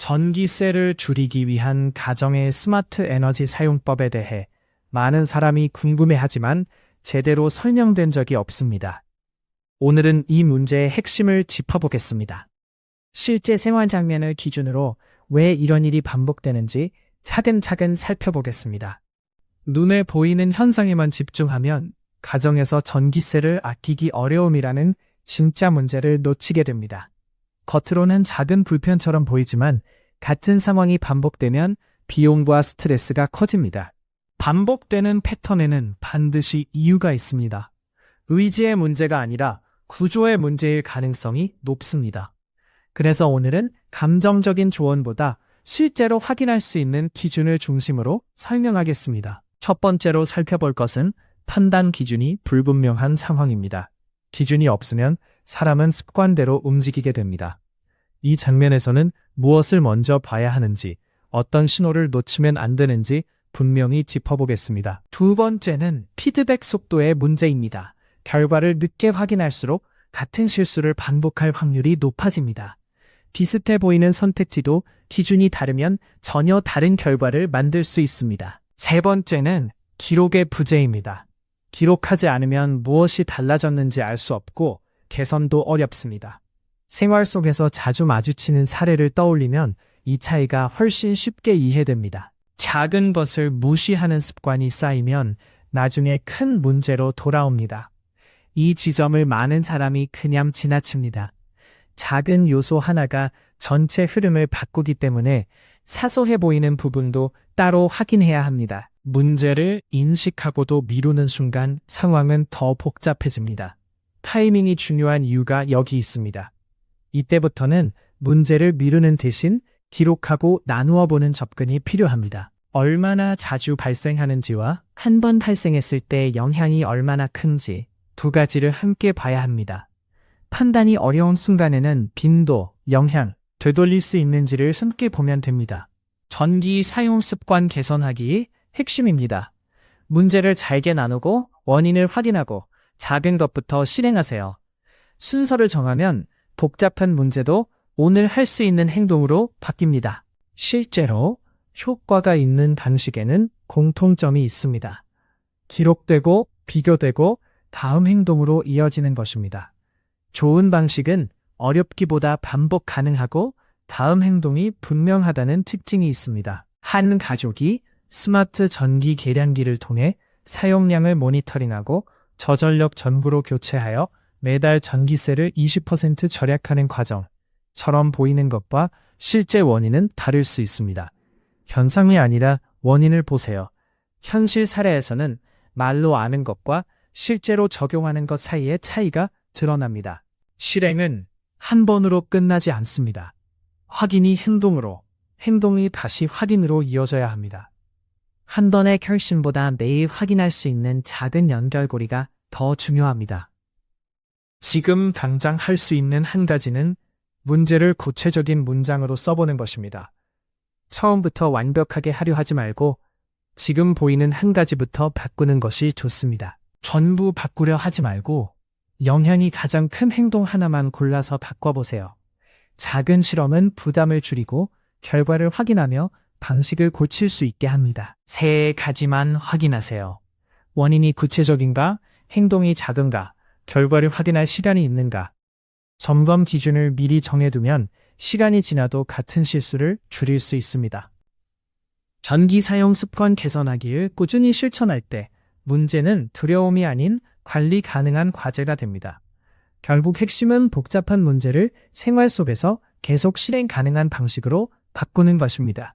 전기세를 줄이기 위한 가정의 스마트 에너지 사용법에 대해 많은 사람이 궁금해하지만 제대로 설명된 적이 없습니다. 오늘은 이 문제의 핵심을 짚어보겠습니다. 실제 생활 장면을 기준으로 왜 이런 일이 반복되는지 차근차근 살펴보겠습니다. 눈에 보이는 현상에만 집중하면 가정에서 전기세를 아끼기 어려움이라는 진짜 문제를 놓치게 됩니다. 겉으로는 작은 불편처럼 보이지만 같은 상황이 반복되면 비용과 스트레스가 커집니다. 반복되는 패턴에는 반드시 이유가 있습니다. 의지의 문제가 아니라 구조의 문제일 가능성이 높습니다. 그래서 오늘은 감정적인 조언보다 실제로 확인할 수 있는 기준을 중심으로 설명하겠습니다. 첫 번째로 살펴볼 것은 판단 기준이 불분명한 상황입니다. 기준이 없으면 사람은 습관대로 움직이게 됩니다. 이 장면에서는 무엇을 먼저 봐야 하는지, 어떤 신호를 놓치면 안 되는지 분명히 짚어보겠습니다. 두 번째는 피드백 속도의 문제입니다. 결과를 늦게 확인할수록 같은 실수를 반복할 확률이 높아집니다. 비슷해 보이는 선택지도 기준이 다르면 전혀 다른 결과를 만들 수 있습니다. 세 번째는 기록의 부재입니다. 기록하지 않으면 무엇이 달라졌는지 알 수 없고 개선도 어렵습니다. 생활 속에서 자주 마주치는 사례를 떠올리면 이 차이가 훨씬 쉽게 이해됩니다. 작은 것을 무시하는 습관이 쌓이면 나중에 큰 문제로 돌아옵니다. 이 지점을 많은 사람이 그냥 지나칩니다. 작은 요소 하나가 전체 흐름을 바꾸기 때문에 사소해 보이는 부분도 따로 확인해야 합니다. 문제를 인식하고도 미루는 순간 상황은 더 복잡해집니다. 타이밍이 중요한 이유가 여기 있습니다. 이때부터는 문제를 미루는 대신 기록하고 나누어 보는 접근이 필요합니다. 얼마나 자주 발생하는지와 한 번 발생했을 때 영향이 얼마나 큰지 두 가지를 함께 봐야 합니다. 판단이 어려운 순간에는 빈도, 영향, 되돌릴 수 있는지를 함께 보면 됩니다. 전기 사용 습관 개선하기 핵심입니다. 문제를 잘게 나누고 원인을 확인하고 작은 것부터 실행하세요. 순서를 정하면 복잡한 문제도 오늘 할 수 있는 행동으로 바뀝니다. 실제로 효과가 있는 방식에는 공통점이 있습니다. 기록되고 비교되고 다음 행동으로 이어지는 것입니다. 좋은 방식은 어렵기보다 반복 가능하고 다음 행동이 분명하다는 특징이 있습니다. 한 가족이 스마트 전기 계량기를 통해 사용량을 모니터링하고 저전력 전구로 교체하여 매달 전기세를 20% 절약하는 과정처럼 보이는 것과 실제 원인은 다를 수 있습니다. 현상이 아니라 원인을 보세요. 현실 사례에서는 말로 아는 것과 실제로 적용하는 것 사이의 차이가 드러납니다. 실행은 한 번으로 끝나지 않습니다. 확인이 행동으로, 행동이 다시 확인으로 이어져야 합니다. 한 번의 결심보다 매일 확인할 수 있는 작은 연결고리가 더 중요합니다. 지금 당장 할 수 있는 한 가지는 문제를 구체적인 문장으로 써보는 것입니다. 처음부터 완벽하게 하려 하지 말고 지금 보이는 한 가지부터 바꾸는 것이 좋습니다. 전부 바꾸려 하지 말고 영향이 가장 큰 행동 하나만 골라서 바꿔보세요. 작은 실험은 부담을 줄이고 결과를 확인하며 방식을 고칠 수 있게 합니다. 세 가지만 확인하세요. 원인이 구체적인가, 행동이 작은가, 결과를 확인할 시간이 있는가. 점검 기준을 미리 정해두면 시간이 지나도 같은 실수를 줄일 수 있습니다. 전기 사용 습관 개선하기를 꾸준히 실천할 때 문제는 두려움이 아닌 관리 가능한 과제가 됩니다. 결국 핵심은 복잡한 문제를 생활 속에서 계속 실행 가능한 방식으로 바꾸는 것입니다.